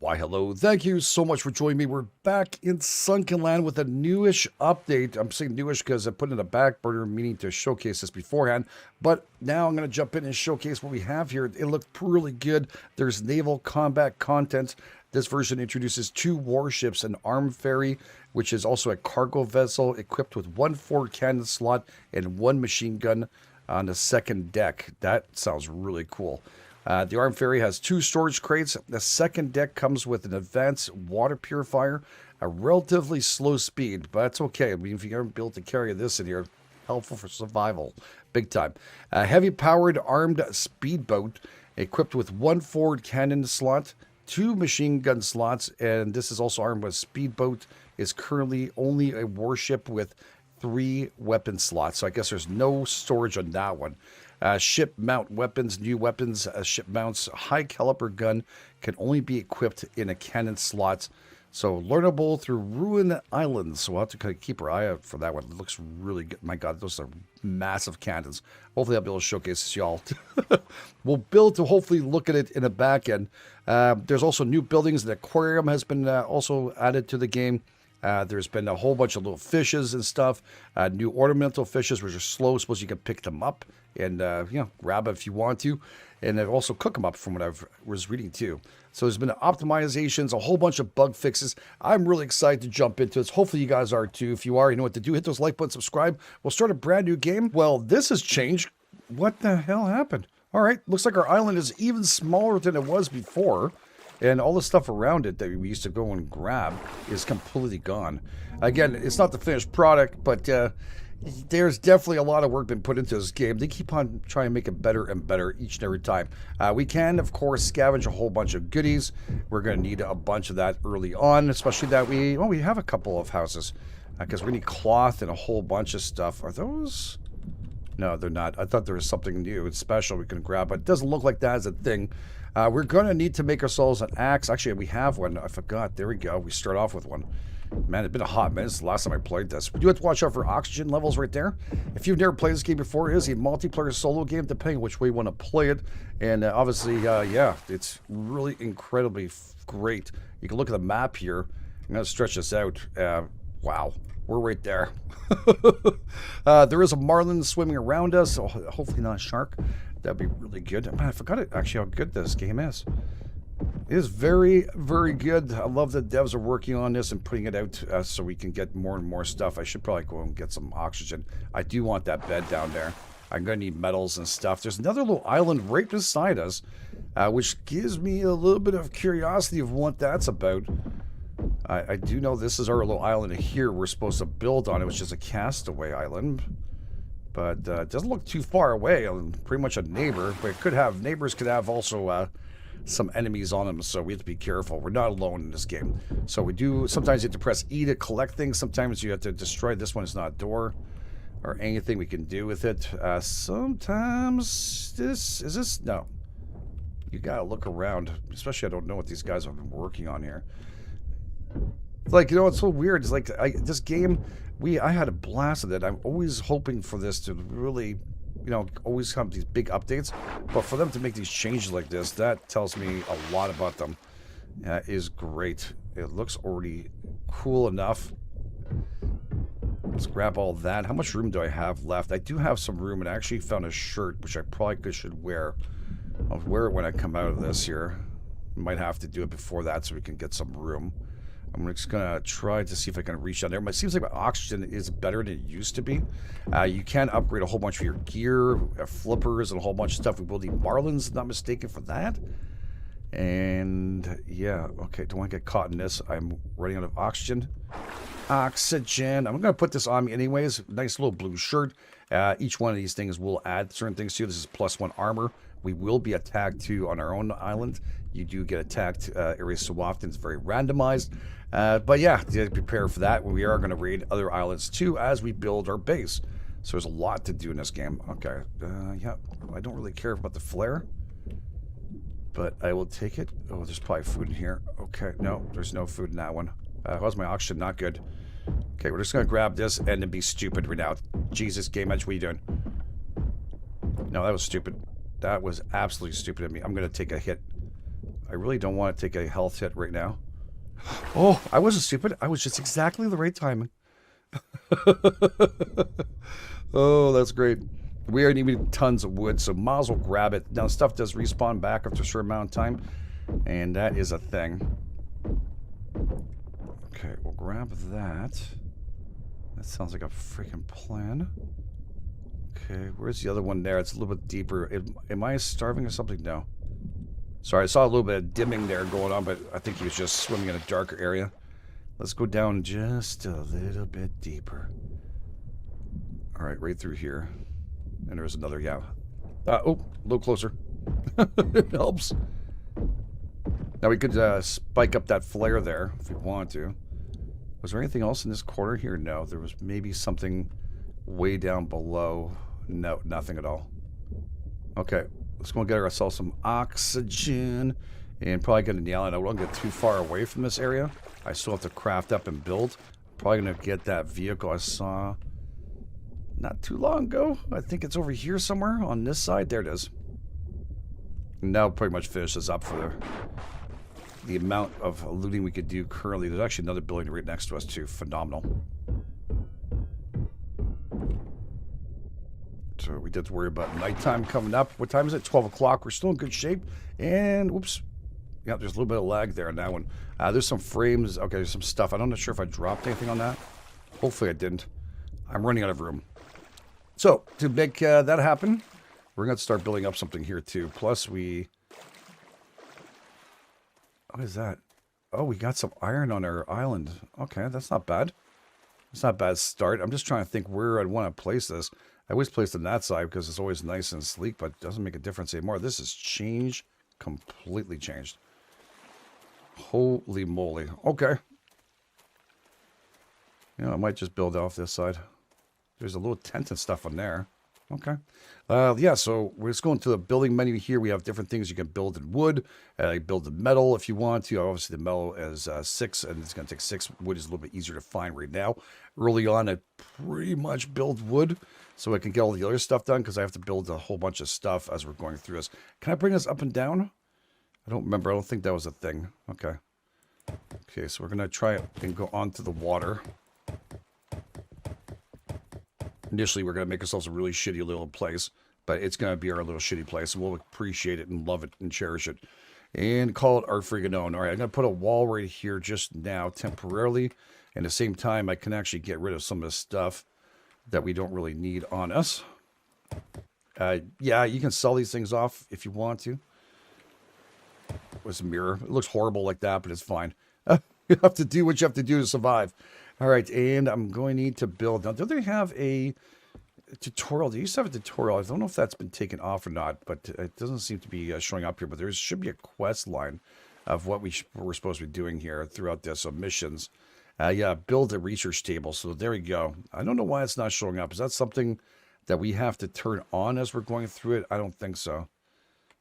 Why, hello. Thank you so much for joining me. We're back in Sunkenland with a newish update. I'm saying newish because I put it in the back burner, meaning to showcase this beforehand. But now I'm going to jump in and showcase what we have here. It looked really good. There's naval combat content. This version introduces 2 warships, an armed ferry, which is also a cargo vessel equipped with 1 forward cannon slot and 1 machine gun on the second deck. That sounds really cool. The armed ferry has 2 storage crates. The second deck comes with an advanced water purifier, a relatively slow speed, but that's okay. I mean, if you're built to carry this in here, helpful for survival, big time. A heavy-powered armed speedboat equipped with 1 forward cannon slot, 2 machine gun slots, and this is also armed with speedboat. Is currently only a warship with 3 weapon slots, so I guess there's no storage on that one. Ship mount weapons, new weapons, ship mounts, high caliber gun can only be equipped in a cannon slot. So learnable through Ruin Islands. So we'll have to kind of keep our eye out for that one. It looks really good. My God, those are massive cannons. Hopefully I'll be able to showcase this, y'all. We'll build to hopefully look at it in the back end. There's also new buildings. The aquarium has been also added to the game. There's been a whole bunch of little fishes and stuff. New ornamental fishes, which are slow. Suppose you can pick them up and grab it if you want to, and then also cook them up from what I was reading too. So there's been optimizations, a whole bunch of bug fixes. I'm really excited to jump into this. Hopefully you guys are too. If you are, you know what to do. Hit those like button, subscribe. We'll start a brand new game. Well, this has changed. What the hell happened? All right, looks like our island is even smaller than it was before. And all the stuff around it that we used to go and grab is completely gone. Again, it's not the finished product, but there's definitely a lot of work been put into this game. They keep on trying to make it better and better each and every time. We can, of course, scavenge a whole bunch of goodies. We're going to need a bunch of that early on, especially that we have a couple of houses. Because we need cloth and a whole bunch of stuff. Are those? No, they're not. I thought there was something new and special we can grab, but it doesn't look like that is a thing. We're going to need to make ourselves an axe. Actually, we have one. I forgot. There we go. We start off with one. Man, it's been a hot minute since the last time I played this. We do have to watch out for oxygen levels right there. If you've never played this game before, it is a multiplayer solo game, depending on which way you want to play it. And obviously, yeah, it's really incredibly great. You can look at the map here. I'm going to stretch this out. Wow. We're right there. There is a marlin swimming around us, so hopefully not a shark. That'd be really good. Man, I forgot actually how good this game is. It is very, very good. I love that devs are working on this and putting it out so we can get more and more stuff. I should probably go and get some oxygen. I do want that bed down there. I'm going to need metals and stuff. There's another little island right beside us, which gives me a little bit of curiosity of what that's about. I do know this is our little island here we're supposed to build on. It was just a castaway island. But it doesn't look too far away. Pretty much a neighbor. But neighbors could have also some enemies on them, so we have to be careful. We're not alone in this game. So we do, sometimes you have to press E to collect things. Sometimes you have to destroy. This one is not a door or anything we can do with it. Sometimes no. You gotta look around. Especially I don't know what these guys have been working on here. Like, you know, it's so weird. It's like this game, I had a blast with it. I'm always hoping for this to really, always have these big updates. But for them to make these changes like this, that tells me a lot about them. That is great. It looks already cool enough. Let's grab all that. How much room do I have left? I do have some room, and I actually found a shirt, which I probably should wear. I'll wear it when I come out of this here. Might have to do it before that so we can get some room. I'm just going to try to see if I can reach down there. But it seems like my oxygen is better than it used to be. You can upgrade a whole bunch of your gear, flippers, and a whole bunch of stuff. We will need marlins, not mistaken for that. And, yeah, okay, don't want to get caught in this. I'm running out of oxygen. Oxygen. I'm going to put this on me anyways. Nice little blue shirt. Each one of these things will add certain things to. This is +1 armor. We will be attacked too on our own island. You do get attacked every so often. It's very randomized. But yeah, to prepare for that, we are going to raid other islands too as we build our base. So there's a lot to do in this game. Okay. Yeah, I don't really care about the flare, but I will take it. Oh, there's probably food in here. Okay, no, there's no food in that one. How's my oxygen? Not good. Okay, we're just going to grab this and then be stupid right now. Jesus, GameEdged, what are you doing? No, that was stupid. That was absolutely stupid of me. I'm going to take a hit. I really don't want to take a health hit right now. Oh, I wasn't stupid. I was just exactly the right timing. Oh, that's great. We already need tons of wood, so might as well grab it. Now, stuff does respawn back after a certain amount of time, and that is a thing. Okay, we'll grab that. That sounds like a freaking plan. Okay, where's the other one there? It's a little bit deeper. Am I starving or something? No. Sorry, I saw a little bit of dimming there going on, but I think he was just swimming in a darker area. Let's go down just a little bit deeper. All right, right through here. And there's another, yeah. Oh, a little closer. It helps. Now we could spike up that flare there if we want to. Was there anything else in this corner here? No, there was maybe something way down below. No, nothing at all. Okay, let's go and get ourselves some oxygen and probably get a nail it. I won't get too far away from this area. I still have to craft up and build. Probably gonna get that vehicle I saw not too long ago. I think it's over here somewhere on this side. There it is. Now pretty much finishes up for the amount of looting we could do currently. There's actually another building right next to us too. Phenomenal. So we did worry about nighttime coming up. What time is it? 12 o'clock. We're still in good shape. And whoops. Yeah, there's a little bit of lag there on that one. There's some frames. Okay, there's some stuff. I'm not sure if I dropped anything on that. Hopefully I didn't. I'm running out of room. So to make that happen, we're going to start building up something here too. Plus we... What is that? Oh, we got some iron on our island. Okay, that's not bad. It's not a bad start. I'm just trying to think where I'd want to place this. I always place it on that side because it's always nice and sleek, but it doesn't make a difference anymore. This has changed. Completely changed. Holy moly. Okay. You know, I might just build off this side. There's a little tent and stuff on there. Okay. Yeah, so we're just going to the building menu here. We have different things you can build in wood. Build in metal if you want to. Obviously, the metal is 6, and it's going to take 6. Wood is a little bit easier to find right now. Early on, I pretty much build wood so I can get all the other stuff done because I have to build a whole bunch of stuff as we're going through this. Can I bring this up and down? I don't remember. I don't think that was a thing. Okay. Okay, so we're going to try it and go onto the water. Initially, we're going to make ourselves a really shitty little place, but it's going to be our little shitty place, and we'll appreciate it and love it and cherish it, and call it our freaking own. All right, I'm going to put a wall right here just now, temporarily, and at the same time, I can actually get rid of some of the stuff that we don't really need on us. Yeah, you can sell these things off if you want to. What's a mirror? It looks horrible like that, but it's fine. You have to do what you have to do to survive. All right, and I'm going to need to build. Now, do they have a tutorial? They used to have a tutorial. I don't know if that's been taken off or not, but it doesn't seem to be showing up here. But there should be a quest line of what we're supposed to be doing here throughout this. So missions. Yeah, build a research table. So there we go. I don't know why it's not showing up. Is that something that we have to turn on as we're going through it? I don't think so.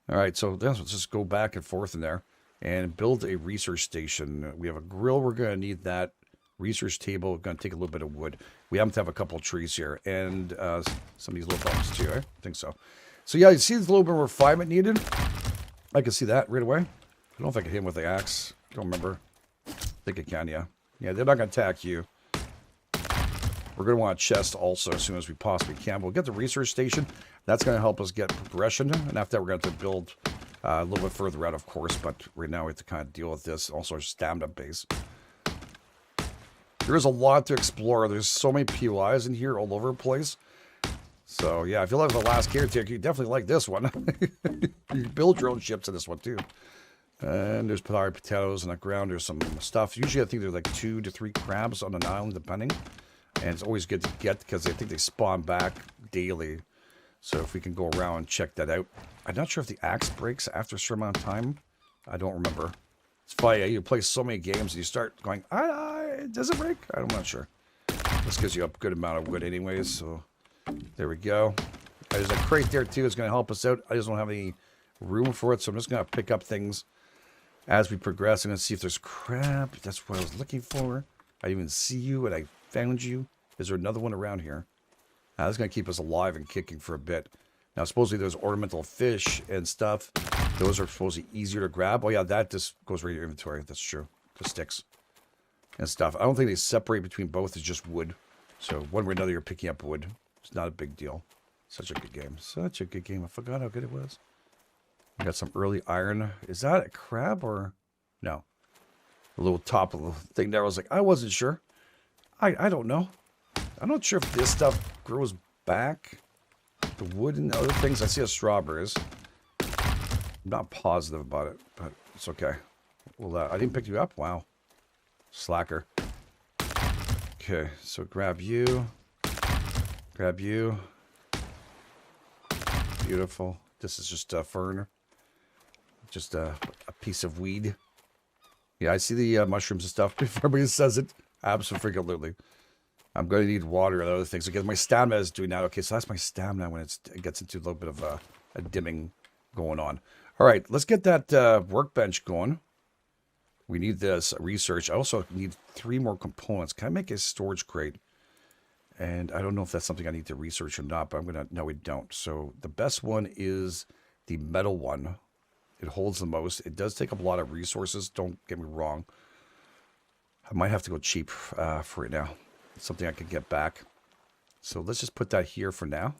All right, so let's just go back and forth in there and build a research station. We have a grill. We're going to need that. Research table. We're going to take a little bit of wood. We happen to have a couple of trees here and some of these little bumps too. I think so. So yeah, you see there's a little bit of refinement needed. I can see that right away. I don't know if I can hit him with the axe. Don't remember. I think I can, yeah. Yeah, they're not going to attack you. We're going to want a chest also as soon as we possibly can. We'll get the research station. That's going to help us get progression. And after that, we're going to have to build a little bit further out, of course. But right now, we have to kind of deal with this. Also, our stamina base. There is a lot to explore. There's so many POIs in here all over the place. So, yeah, if you like the last caretaker, you definitely like this one. You can build your own ships in this one, too. And there's potatoes on the ground. There's some stuff. Usually, I think there's like 2 to 3 crabs on an island, depending. And it's always good to get because I think they spawn back daily. So if we can go around and check that out. I'm not sure if the axe breaks after a certain amount of time. I don't remember. It's funny. You play so many games and you start going, does it break? I'm not sure. This gives you a good amount of wood anyways. So there we go. There's a crate there too. It's going to help us out. I just don't have any room for it. So I'm just going to pick up things as we progress. I'm going to see if there's crab. That's what I was looking for. I didn't even see you and I found you. Is there another one around here? That's going to keep us alive and kicking for a bit. Now, supposedly there's ornamental fish and stuff Those are supposedly easier to grab. Oh yeah, that just goes right in your inventory. That's true. The sticks and stuff. I don't think they separate between both. It's just wood. So one way or another, you're picking up wood. It's not a big deal. Such a good game. Such a good game. I forgot how good it was. We got some early iron. Is that a crab or no? A little top of the thing there. I was like, I wasn't sure. I don't know. I'm not sure if this stuff grows back. The wood and other things. I see a strawberries. I'm not positive about it, but it's okay. Well, I didn't pick you up. Wow. Slacker. Okay, so grab you. Grab you. Beautiful. This is just a fern. Just a piece of weed. Yeah, I see the mushrooms and stuff before everybody says it. Absolutely. I'm going to need water and other things. Because my stamina is doing that. Okay, so that's my stamina when it gets into a little bit of a dimming going on. All right, let's get that workbench going. We need this research. I also need 3 more components. Can I make a storage crate? And I don't know if that's something I need to research or not, but I'm going to... No, we don't. So the best one is the metal one. It holds the most. It does take up a lot of resources. Don't get me wrong. I might have to go cheap for it now. It's something I can get back. So let's just put that here for now.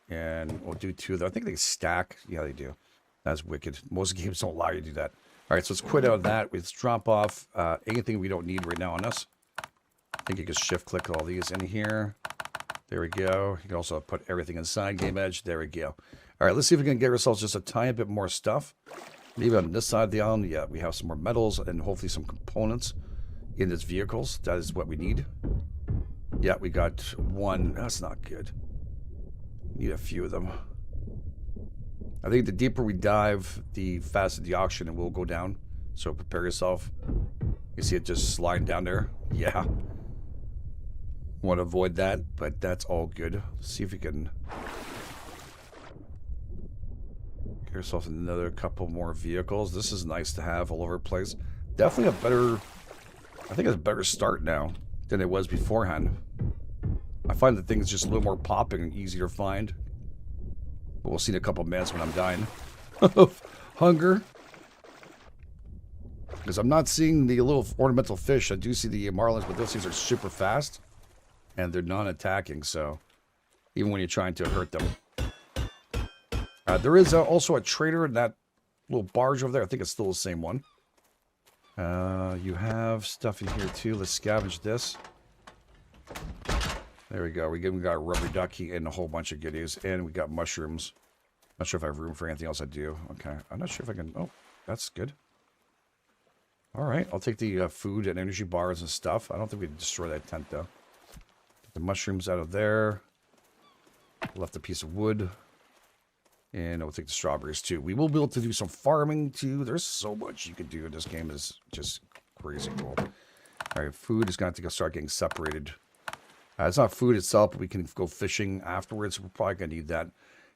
And we'll do 2 of them. I think they stack. Yeah, they do. That's wicked. Most games don't allow you to do that. All right, so let's quit out of that. Let's drop off anything we don't need right now on us. I think you can shift-click all these in here. There we go. You can also put everything inside GameEdged. There we go. All right, let's see if we can get ourselves just a tiny bit more stuff. Maybe on this side of the island, yeah, we have some more metals and hopefully some components in these vehicles. That is what we need. Yeah, we got 1. That's not good. Need a few of them. I think the deeper we dive, the faster the oxygen will go down. So prepare yourself. You see it just sliding down there? Yeah. Want to avoid that, but that's all good. Let's see if we can get yourself another couple more vehicles. This is nice to have all over the place. Definitely a better... I think it's a better start now than it was beforehand. I find that things just a little more popping and easier to find. But we'll see in a couple of minutes when I'm dying of hunger. Because I'm not seeing the little ornamental fish. I do see the marlins, but those things are super fast. And they're non-attacking, so... Even when you're trying to hurt them. There is also a trader in that little barge over there. I think it's still the same one. You have stuff in here too. Let's scavenge this. There we go. We got a rubber ducky and a whole bunch of goodies. And we got mushrooms. Not sure if I have room for anything else I do. Okay. I'm not sure if I can... Oh, that's good. Alright. I'll take the food and energy bars and stuff. I don't think we can destroy that tent, though. Get the mushrooms out of there. Left a piece of wood. And we'll take the strawberries, too. We will be able to do some farming, too. There's so much you can do in this game. It's just crazy cool. Alright. Food is going to have to start getting separated. It's not food itself, but we can go fishing afterwards. We're probably going to need that.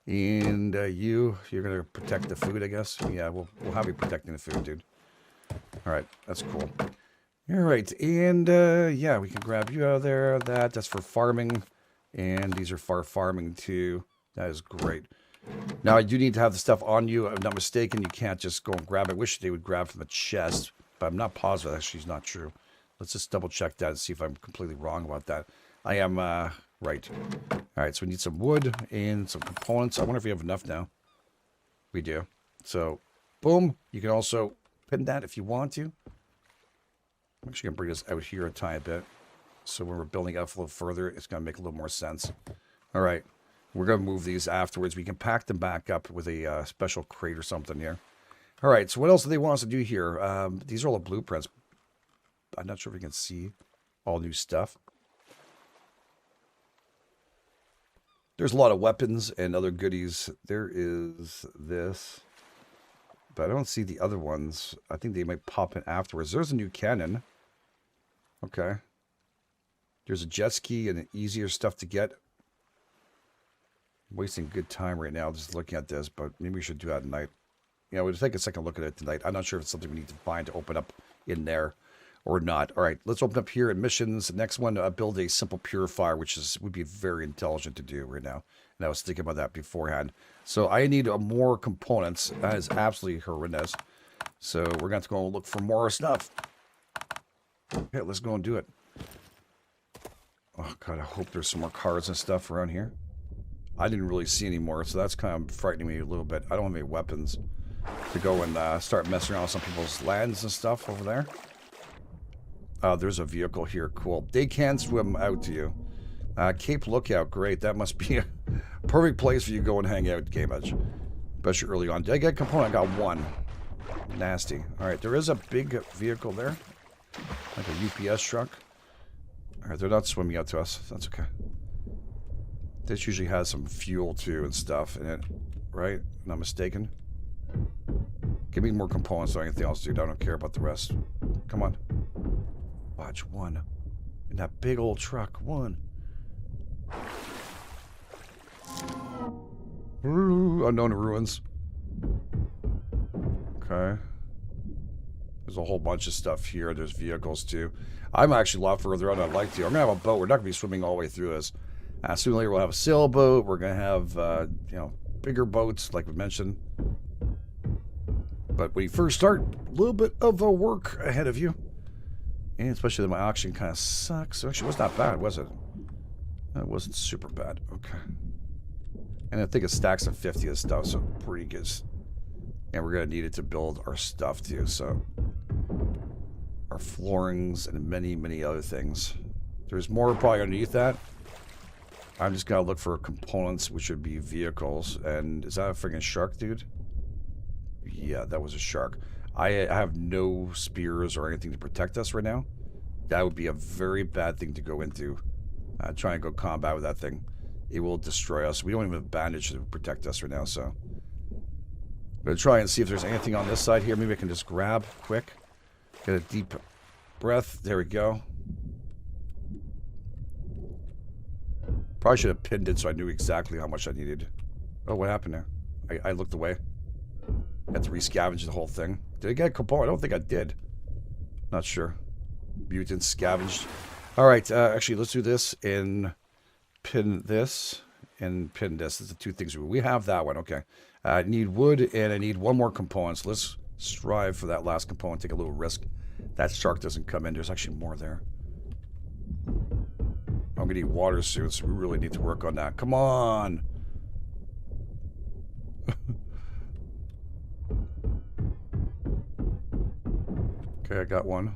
And you're going to protect the food, I guess? Yeah, we'll have you protecting the food, dude. All right, that's cool. All right, and yeah, we can grab you out of there. That's for farming. And these are for farming, too. That is great. Now, I do need to have the stuff on you. If I'm not mistaken, you can't just go and grab it. I wish they would grab from the chest, but I'm not positive. Actually, it's not true. Let's just double check that and see if I'm completely wrong about that. I am right. All right, so we need some wood and some components. I wonder if we have enough now. We do. So, boom. You can also pin that if you want to. I'm actually going to bring this out here a tiny bit. So when we're building up a little further, it's going to make a little more sense. All right. We're going to move these afterwards. We can pack them back up with a special crate or something here. All right, so what else do they want us to do here? These are all the blueprints. I'm not sure if we can see all new stuff. There's a lot of weapons and other goodies. There is this. But I don't see the other ones. I think they might pop in afterwards. There's a new cannon. Okay. There's a jet ski and easier stuff to get. I'm wasting good time right now just looking at this, but maybe we should do that at night. Yeah, we'll take a second look at it tonight. I'm not sure if it's something we need to find to open up in there or not. All right, let's open up here in missions. The next one, build a simple purifier, which would be very intelligent to do right now. And I was thinking about that beforehand. So I need more components. That is absolutely horrendous. So we're going to go look for more stuff. Okay, let's go and do it. Oh, God, I hope there's some more cars and stuff around here. I didn't really see any more, so that's kind of frightening me a little bit. I don't have any weapons to go and start messing around with some people's lands and stuff over there. There's a vehicle here. Cool. They can swim out to you. Cape Lookout. Great. That must be a perfect place for you to go and hang out, GameEdged. Especially early on. Did I get a component? I got one. Nasty. Alright, there is a big vehicle there. Like a UPS truck. Alright, they're not swimming out to us. That's okay. This usually has some fuel too and stuff in it. Right? Not mistaken. Give me more components or anything else, dude. I don't care about the rest. Come on. Watch one. In that big old truck. One. Ooh, unknown ruins. Okay. There's a whole bunch of stuff here. There's vehicles too. I'm actually a lot further out than I'd like to. I'm going to have a boat. We're not going to be swimming all the way through this. Sooner or later we'll have a sailboat. We're going to have, you know, bigger boats like we mentioned. But when you first start, a little bit of work ahead of you. And especially that my auction kind of sucks. Actually, it was not bad, was it? It wasn't super bad. Okay. And I think it stacks of 50 of stuff, so pretty good. And we're going to need it to build our stuff too, so. Our floorings and many, many other things. There's more probably underneath that. I'm just going to look for components, which would be vehicles. And is that a freaking shark, dude? Yeah, that was a shark. I have no spears or anything to protect us right now. That would be a very bad thing to go into. Try and go combat with that thing. It will destroy us. We don't even have a bandage to protect us right now, so. I'm going to try and see if there's anything on this side here. Maybe I can just grab quick. Get a deep breath. There we go. Probably should have pinned it so I knew exactly how much I needed. Oh, what happened there? I looked away. Had to re-scavenge the whole thing. Did I get a component? I don't think I did. Not sure. Mutant scavenged. Alright, actually, let's do this and pin this and pin this. That's the two things. We have that one, okay. I need wood and I need one more component. So let's strive for that last component. Take a little risk. That shark doesn't come in. There's actually more there. I'm going to need water soon, so we really need to work on that. Come on! Okay, I got one.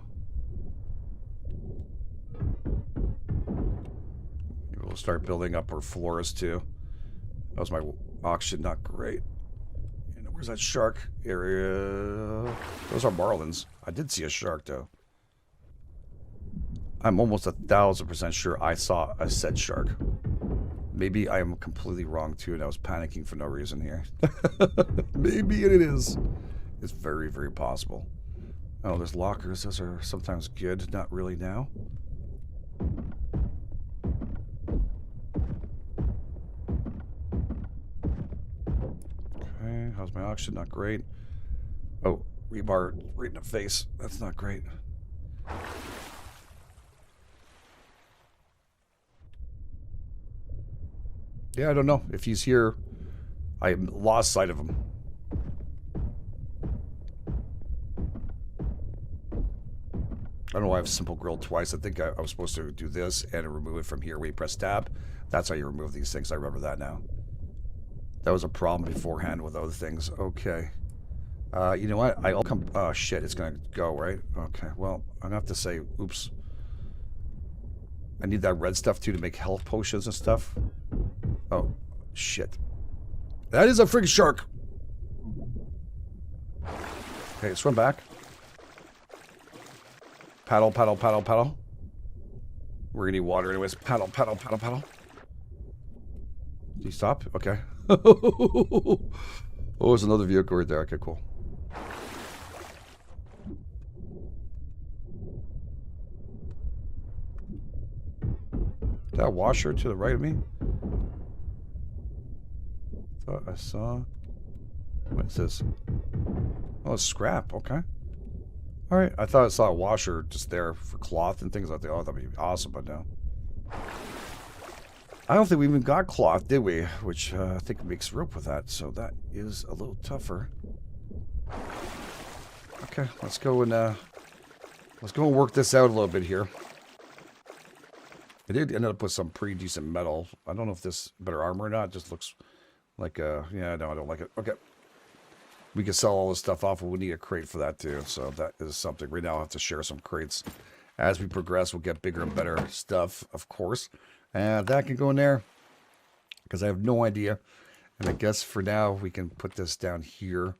We'll start building up our floors too. That was my auction, not great. And where's that shark area? Those are marlins. I did see a shark though. I'm almost 1,000% sure I saw a said shark. Maybe I am completely wrong too, and I was panicking for no reason here. Maybe it is. It's very, very possible. Oh, there's lockers. Those are sometimes good. Not really now. Okay, how's my auction? Not great. Oh, rebar right in the face. That's not great. Yeah, I don't know. If he's here, I lost sight of him. I don't know why I have simple grill twice. I think I was supposed to do this and remove it from here where you press tab. That's how you remove these things. I remember that now. That was a problem beforehand with other things. Okay. You know what? I'll come... Oh, shit. It's going to go, right? Okay. Well, I'm going to have to say, oops. I need that red stuff, too, to make health potions and stuff. Oh, shit. That is a friggin' shark. Okay, swim back. Paddle, paddle, paddle, paddle. We're gonna need water anyways. Paddle, paddle, paddle, paddle. Did he stop? Okay. Oh, there's another vehicle right there. Okay, cool. That washer to the right of me? Thought I saw... What is this? Oh, it's scrap. Okay. Alright, I thought I saw a washer just there for cloth and things like that. Oh, that'd be awesome, but no. I don't think we even got cloth, did we? Which I think makes rope with that, so that is a little tougher. Okay, let's go and work this out a little bit here. I did end up with some pretty decent metal. I don't know if this is better armor or not. It just looks like yeah, no, I don't like it. Okay. We can sell all this stuff off, but we need a crate for that too. So that is something. Right now I'll have to share some crates. As we progress, we'll get bigger and better stuff, of course. And that can go in there because I have no idea. And I guess for now we can put this down here.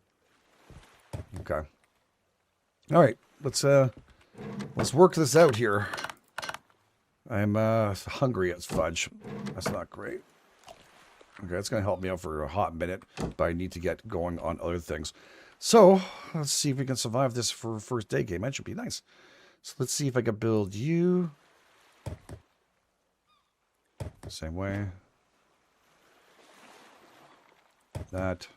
Okay. All right, let's work this out here. I'm hungry as fudge. That's not great. Okay, that's going to help me out for a hot minute, but I need to get going on other things. So, let's see if we can survive this for first day game. That should be nice. So, let's see if I can build you. Same way. That.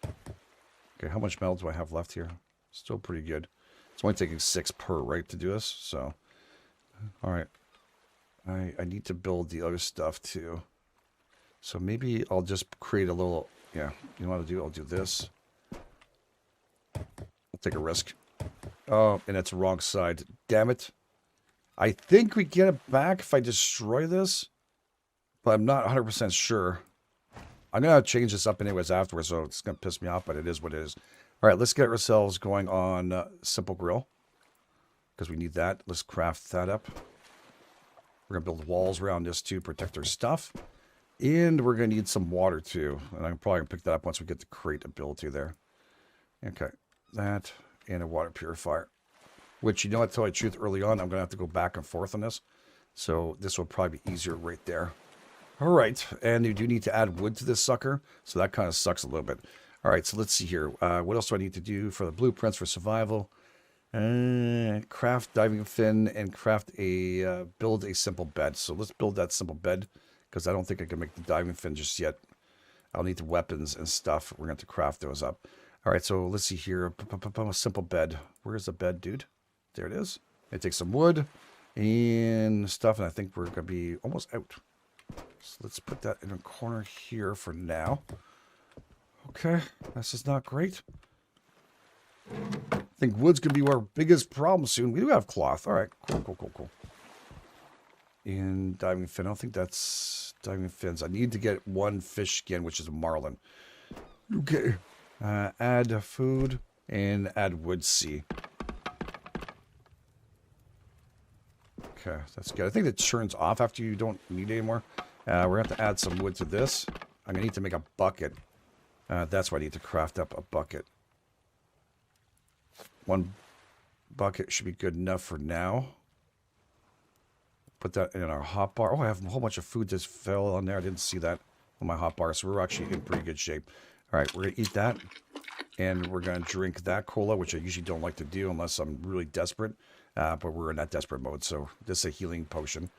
Okay, how much metal do I have left here? Still pretty good. It's only taking 6 per, right, to do this, so. Alright. I need to build the other stuff, too. So maybe I'll just create a little... Yeah, you know what I'll do? I'll do this. I'll take a risk. Oh, and it's the wrong side. Damn it. I think we get it back if I destroy this, but I'm not 100% sure. I'm going to change this up anyways afterwards, so it's going to piss me off, but it is what it is. All right, let's get ourselves going on simple grill, because we need that. Let's craft that up. We're going to build walls around this to protect our stuff. And we're going to need some water, too. And I'm probably going to pick that up once we get the crate ability there. Okay, that and a water purifier. Which, you know, I tell you the truth, early on, I'm going to have to go back and forth on this. So this will probably be easier right there. All right, and you do need to add wood to this sucker, so that kind of sucks a little bit. All right, so let's see here. What else do I need to do for the blueprints for survival? Craft diving fin and craft a build a simple bed. So let's build that simple bed because I don't think I can make the diving fin just yet. I'll need the weapons and stuff. We're going to have to craft those up. All right, so let's see here. A simple bed. Where's the bed, dude? There it is. I take some wood and stuff, and I think we're going to be almost out. So let's put that in a corner here for now. Okay, this is not great. I think wood's going to be our biggest problem soon. We do have cloth. All right, cool. And diving fin. I don't think that's diving fins. I need to get one fish skin, which is a marlin. Okay. Add food and add wood C. Okay, that's good. I think it turns off after you don't need it anymore. We're going to have to add some wood to this. I'm going to need to make a bucket. That's why I need to craft up a bucket. One bucket should be good enough for now. Put that in our hotbar. Oh, I have a whole bunch of food just fell on there. I didn't see that on my hotbar, so we're actually in pretty good shape. All right, we're going to eat that, and we're going to drink that cola, which I usually don't like to do unless I'm really desperate, but we're in that desperate mode, so this is a healing potion.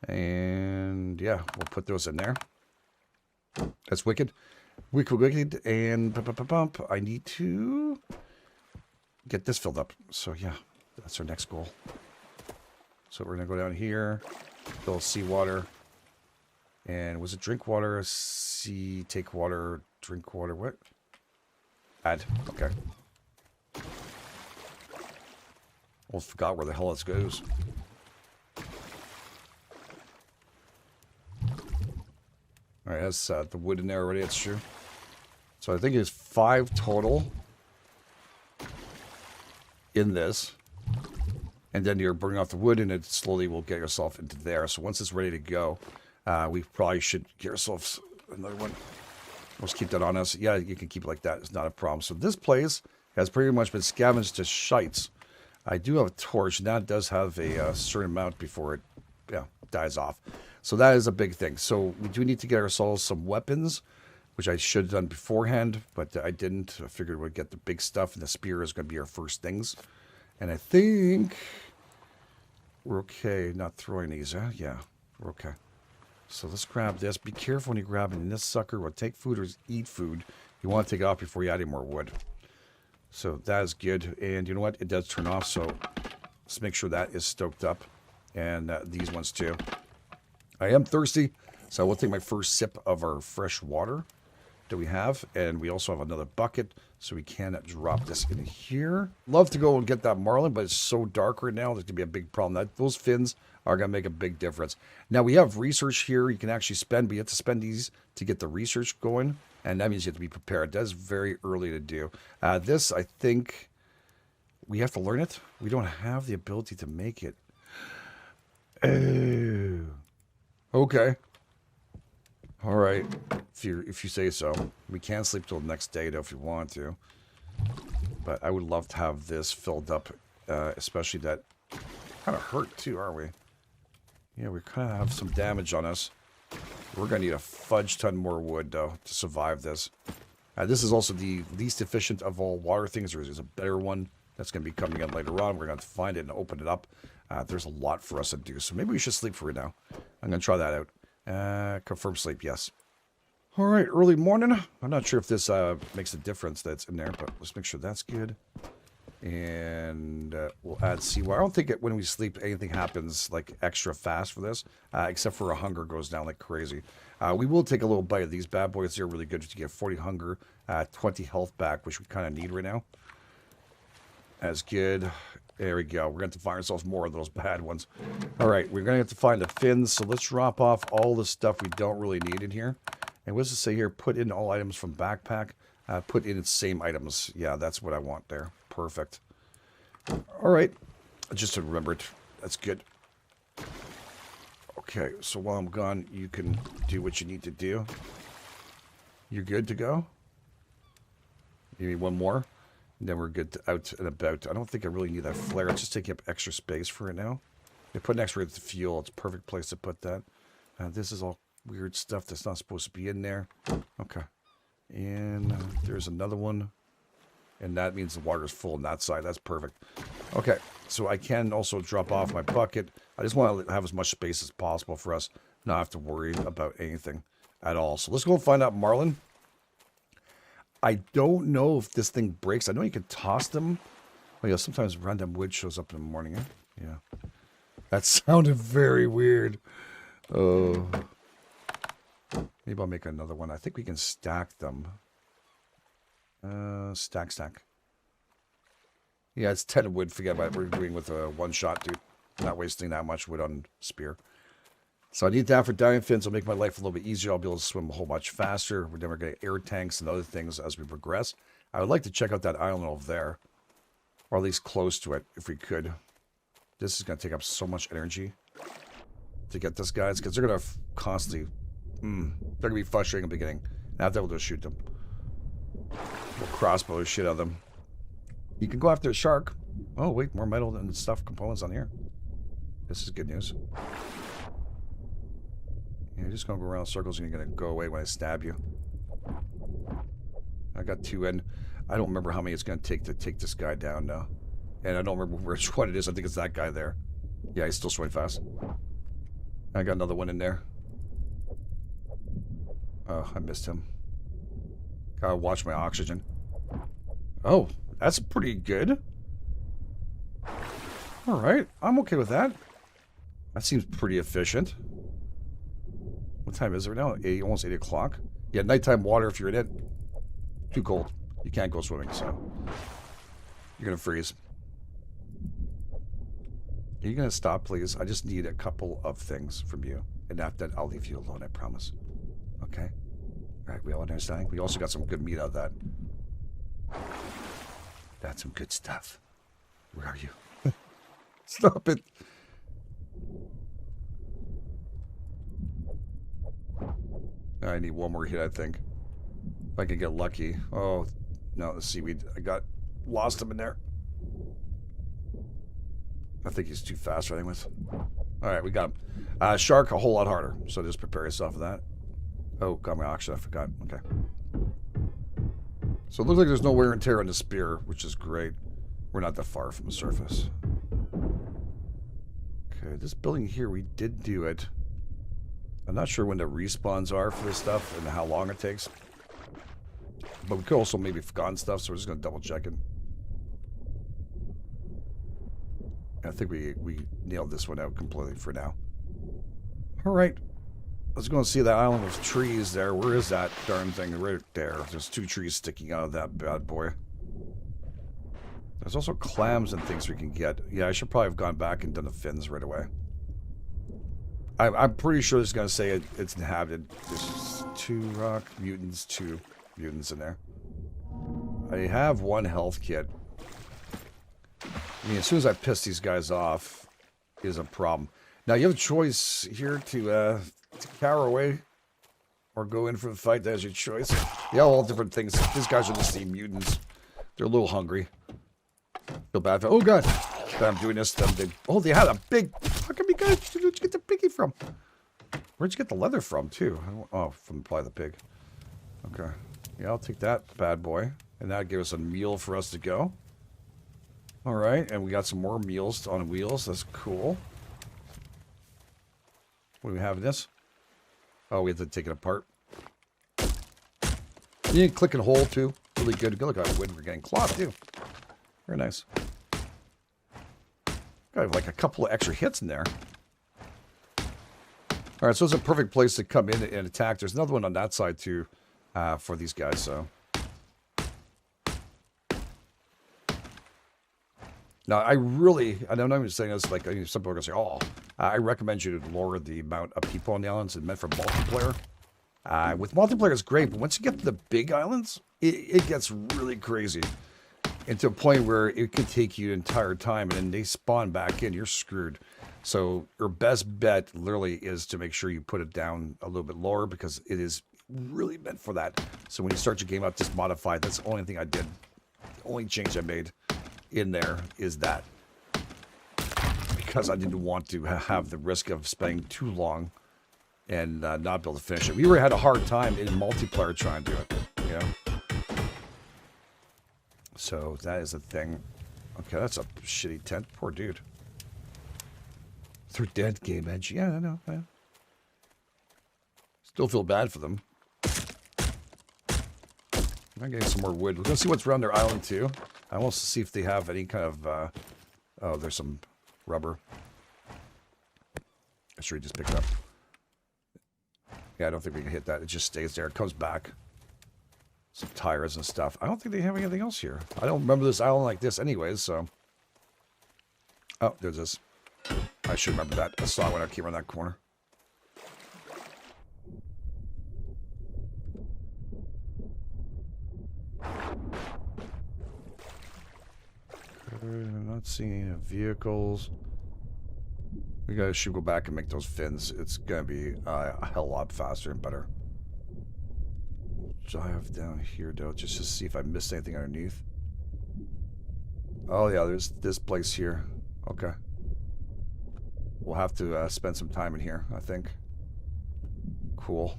And, yeah, we'll put those in there. That's wicked. Wicked, and bump. I need to get this filled up. So, yeah, that's our next goal. So we're going to go down here, fill seawater, and was it drink water, take water, drink water, what? Add, okay. Almost forgot where the hell this goes. All right, that's the wood in there already, that's true. So I think it's 5 total in this. And then you're burning off the wood, and it slowly will get yourself into there. So once it's ready to go, we probably should get ourselves another one. Let's keep that on us. Yeah, you can keep it like that. It's not a problem. So this place has pretty much been scavenged to shites. I do have a torch, and that does have a certain amount before it dies off. So that is a big thing. So we do need to get ourselves some weapons, which I should have done beforehand, but I didn't. I figured we'd get the big stuff, and the spear is going to be our first things. And I think we're okay not throwing these, huh? Yeah, we're okay. So let's grab this. Be careful when you're grabbing this sucker. Or take food or eat food. You want to take it off before you add any more wood. So that is good. And you know what? It does turn off, so let's make sure that is stoked up. And these ones too. I am thirsty, so I will take my first sip of our fresh water that we have. And we also have another bucket, so we can drop this in here. Love to go and get that marlin, but it's so dark right now. There's going to be a big problem. Those fins are going to make a big difference. Now, we have research here you can actually spend, but you have to spend these to get the research going. And that means you have to be prepared. That's very early to do. This, I think, we have to learn it. We don't have the ability to make it. Oh. Okay. All right. If you say so. We can sleep till the next day, though, if you want to. But I would love to have this filled up, especially that kind of hurt, too, aren't we? Yeah, we kind of have some damage on us. We're going to need a fudge ton more wood, though, to survive this. This is also the least efficient of all water things. There's a better one that's going to be coming in later on. We're going to have to find it and open it up. There's a lot for us to do, so maybe we should sleep for right now. I'm going to try that out. Confirm sleep, yes. All right, early morning. I'm not sure if this makes a difference that's in there, but let's make sure that's good. And we'll add seawater. I don't think when we sleep anything happens like extra fast for this, except for our hunger goes down like crazy. We will take a little bite of these bad boys. They're really good to get 40 hunger, 20 health back, which we kind of need right now. That's good. There we go. We're going to have to find ourselves more of those bad ones. All right, we're going to have to find the fins. So let's drop off all the stuff we don't really need in here. And what does it say here? Put in all items from backpack. Put in its same items. Yeah, that's what I want there. Perfect. All right. Just to remember it. That's good. Okay, so while I'm gone, you can do what you need to do. You're good to go? You need one more? And then we're good to out and about. I don't think I really need that flare. It's just taking up extra space for it now. They put next to the fuel. It's a perfect place to put that. This is all weird stuff that's not supposed to be in there. Okay. And there's another one. And that means the water is full on that side. That's perfect. Okay. So I can also drop off my bucket. I just want to have as much space as possible for us. Not have to worry about anything at all. So let's go and find out marlin. I don't know if this thing breaks. I know you can toss them. Oh, yeah, sometimes random wood shows up in the morning. Eh? Yeah. That sounded very weird. Oh. Maybe I'll make another one. I think we can stack them. Stack. Yeah, it's 10 wood. Forget about it. We're doing with a one-shot, dude. Not wasting that much wood on spear. So I need that for diving fins. It'll make my life a little bit easier. I'll be able to swim a whole much faster. We're never getting air tanks and other things as we progress. I would like to check out that island over there. Or at least close to it, if we could. This is going to take up so much energy to get this, guys. Because they're going to constantly... they're going to be frustrating in the beginning. Now I'll be able to shoot them. We'll crossbow the shit out of them. You can go after a shark. Oh, wait. More metal and stuff, components on here. This is good news. You're just going to go around in circles and you're going to go away when I stab you. I got 2 in. I don't remember how many it's going to take this guy down now. And I don't remember which one it is. I think it's that guy there. Yeah, he's still swimming fast. I got another one in there. Oh, I missed him. Gotta watch my oxygen. Oh, that's pretty good. Alright, I'm okay with that. That seems pretty efficient. What time is it right now? Almost 8 o'clock. Yeah, nighttime water if you're in it. Too cold. You can't go swimming, so you're gonna freeze. Are you gonna stop, please? I just need a couple of things from you. And after that, I'll leave you alone, I promise. Okay? Alright, we all understand. We also got some good meat out of that. That's some good stuff. Where are you? Stop it. I need one more hit, I think. If I can get lucky. Oh, no, the seaweed. I got lost him in there. I think he's too fast, anyways. Alright, we got him. Shark, a whole lot harder. So just prepare yourself for that. Oh, got my oxygen. I forgot. Okay. So it looks like there's no wear and tear on the spear, which is great. We're not that far from the surface. Okay, this building here, we did do it. I'm not sure when the respawns are for this stuff and how long it takes. But we could also maybe have forgotten stuff, so we're just going to double check it. I think we nailed this one out completely for now. Alright, Let's go and see that island with trees there. Where is that darn thing? Right there. There's 2 trees sticking out of that bad boy. There's also clams and things we can get. Yeah, I should probably have gone back and done the fins right away. I'm pretty sure it's going to say it's inhabited. There's 2 rock mutants, 2 mutants in there. I have 1 health kit. I mean, as soon as I piss these guys off, is a problem. Now, you have a choice here to cower away or go in for the fight. That's your choice. Yeah, all different things. These guys are just the mutants. They're a little hungry. Feel bad for... Oh, God. I'm doing this. They had a big... How come you guys... Where'd you get the piggy from? Where'd you get the leather from, too? Oh, from probably the pig. Okay. Yeah, I'll take that bad boy. And that gave us a meal for us to go. All right. And we got some more meals on wheels. That's cool. What do we have in this? Oh, we have to take it apart. You can click and hold, too. Really good. Look at that wood we're getting. Cloth, too. Very nice. Got like a couple of extra hits in there. All right, so it's a perfect place to come in and attack. There's another one on that side, too, for these guys, so. Now, I'm not even saying this, like, some people are going to say, oh, I recommend you to lower the amount of people on the islands. It's meant for multiplayer. With multiplayer, it's great, but once you get to the big islands, it gets really crazy. And to a point where it could take you the entire time, and then they spawn back in, you're screwed. So your best bet literally is to make sure you put it down a little bit lower, because it is really meant for that. So when you start your game up, just modify. That's the only thing I did. The only change I made in there is that. Because I didn't want to have the risk of spending too long and not be able to finish it. We really had a hard time in multiplayer trying to do it, you know? So that is a thing. Okay, that's a shitty tent. Poor dude. They're dead, GameEdged. Yeah, I know. Yeah. Still feel bad for them. I'm getting some more wood. We're going to see what's around their island, too. I want to see if they have any kind of... oh, there's some rubber. I should just pick it up. Yeah, I don't think we can hit that. It just stays there. It comes back. Some tires and stuff. I don't think they have anything else here. I don't remember this island like this anyways, so... Oh, there's this. I should remember that. I saw it when I came around that corner. I'm not seeing any vehicles. Should go back and make those fins. It's gonna be a hell lot faster and better. Drive down here, though, just to see if I missed anything underneath. Oh, yeah, there's this place here. Okay. We'll have to spend some time in here, I think. Cool.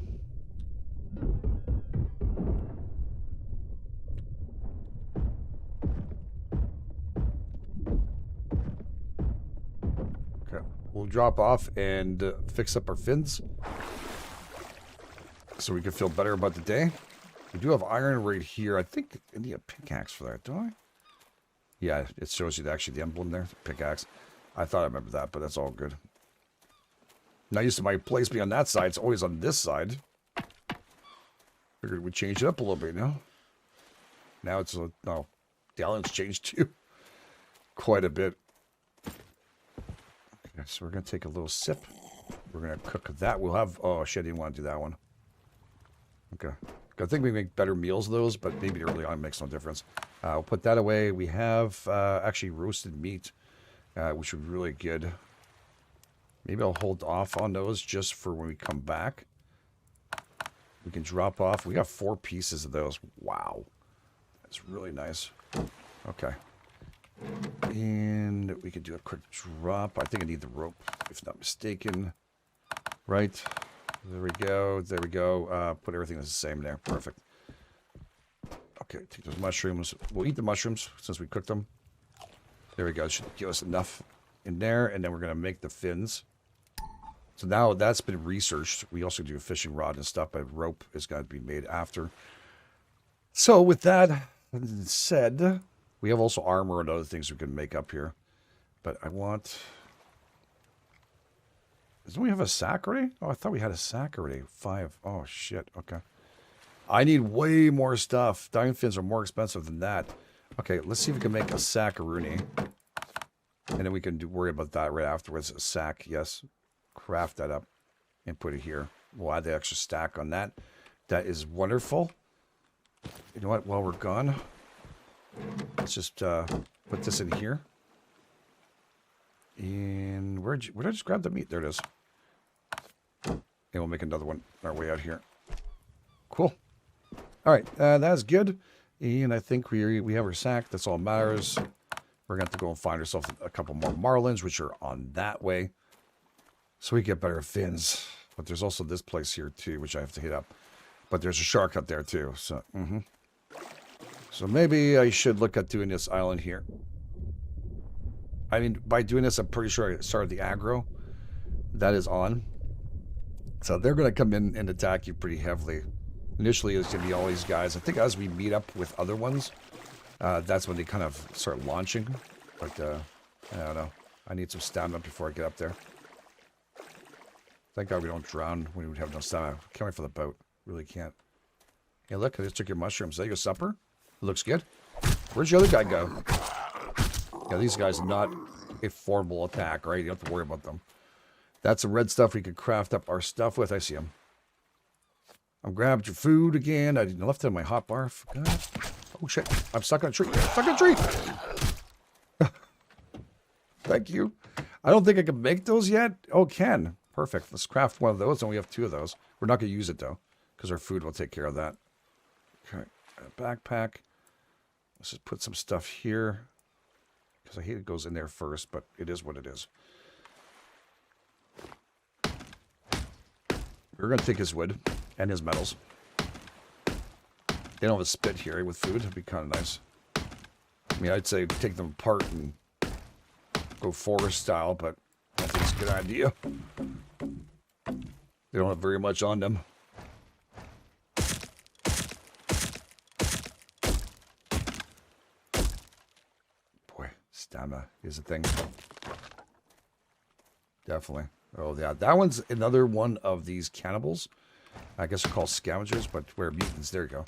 Okay. We'll drop off and fix up our fins so we can feel better about the day. We do have iron right here. I think I need a pickaxe for that, do I? Yeah, it shows you actually the emblem there, pickaxe. I thought I remember that, but that's all good. Not used to my place being on that side. It's always on this side. Figured we'd change it up a little bit, you know? Now it's no, the island's changed too. Quite a bit. Okay, so we're going to take a little sip. We're going to cook that. We'll have... Oh, shit, I didn't want to do that one. Okay. I think we make better meals of those, but maybe early on makes no difference. We'll put that away. We have actually roasted meat, which would be really good. Maybe I'll hold off on those just for when we come back. We can drop off. We got 4 pieces of those. Wow. That's really nice. Okay. And we can do a quick drop. I think I need the rope, if not mistaken. Right. There we go. There we go. Put everything the same there. Perfect. Okay, take those mushrooms. We'll eat the mushrooms since we cooked them. There we go. Should give us enough in there. And then we're going to make the fins. So now that's been researched. We also do a fishing rod and stuff, but rope is going to be made after. So with that said, we have also armor and other things we can make up here. But I want... Doesn't we have a sack already? Oh, I thought we had a sack already. 5. Oh, shit. Okay. I need way more stuff. Diamond fins are more expensive than that. Okay, let's see if we can make a sackaroonie. And then we can worry about that right afterwards. A sack, yes. Craft that up and put it here. We'll add the extra stack on that. That is wonderful. You know what? While we're gone, let's just put this in here. And where did I just grab the meat? There it is. And we'll make another one on our way out here. Cool. All right, that's good. And I think we have our sack. That's all that matters. We're going to have to go and find ourselves a couple more marlins, which are on that way. So we get better fins. But there's also this place here, too, which I have to hit up. But there's a shark out there, too. So, So maybe I should look at doing this island here. I mean, by doing this, I'm pretty sure I started the aggro. That is on. So they're going to come in and attack you pretty heavily. Initially, it's going to be all these guys. I think as we meet up with other ones, that's when they kind of start launching. But, I don't know. I need some stamina before I get up there. Thank God we don't drown when we have no stamina. Can't wait for the boat. Really can't. Hey, look, I just took your mushrooms. There you go, supper. It looks good. Where's the other guy go? Yeah, these guys are not a formidable attack, right? You don't have to worry about them. That's some red stuff we could craft up our stuff with. I see them. I'm grabbed your food again. I left it in my hot bar. Forgot. Oh, shit. I'm stuck on a tree. Stuck on a tree. Thank you. I don't think I can make those yet. Oh, can. Perfect. Let's craft one of those, and we have 2 of those. We're not going to use it, though, because our food will take care of that. Okay. A backpack. Let's just put some stuff here, because I hate it goes in there first, but it is what it is. We're going to take his wood and his metals. They don't have a spit here with food. It'd be kind of nice. I mean, I'd say take them apart and go forest style, but I think it's a good idea. They don't have very much on them. Boy, stamina is a thing. Definitely. Oh, yeah. That one's another one of these cannibals. I guess they're called scavengers, but we're mutants. There you go.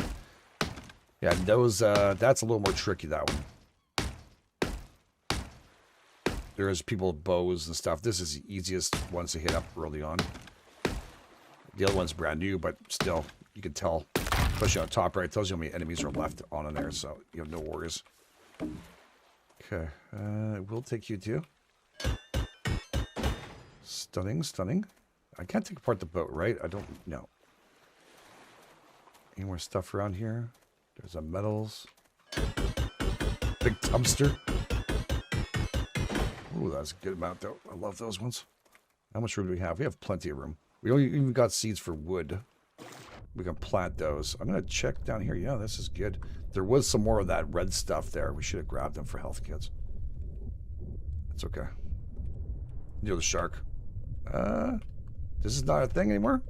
Yeah, those, that's a little more tricky, that one. There's people with bows and stuff. This is the easiest ones to hit up early on. The other one's brand new, but still, you can tell, especially on top right, it tells you how many enemies are left on in there, so you have no worries. Okay, we'll take you too. Stunning, stunning. I can't take apart the boat, right? I don't know. Any more stuff around here? There's a metals. Big dumpster. Ooh, that's a good amount, though. I love those ones. How much room do we have? We have plenty of room. We only even got seeds for wood. We can plant those. I'm going to check down here. Yeah, this is good. There was some more of that red stuff there. We should have grabbed them for health kits. That's okay. Near the shark. This is not a thing anymore?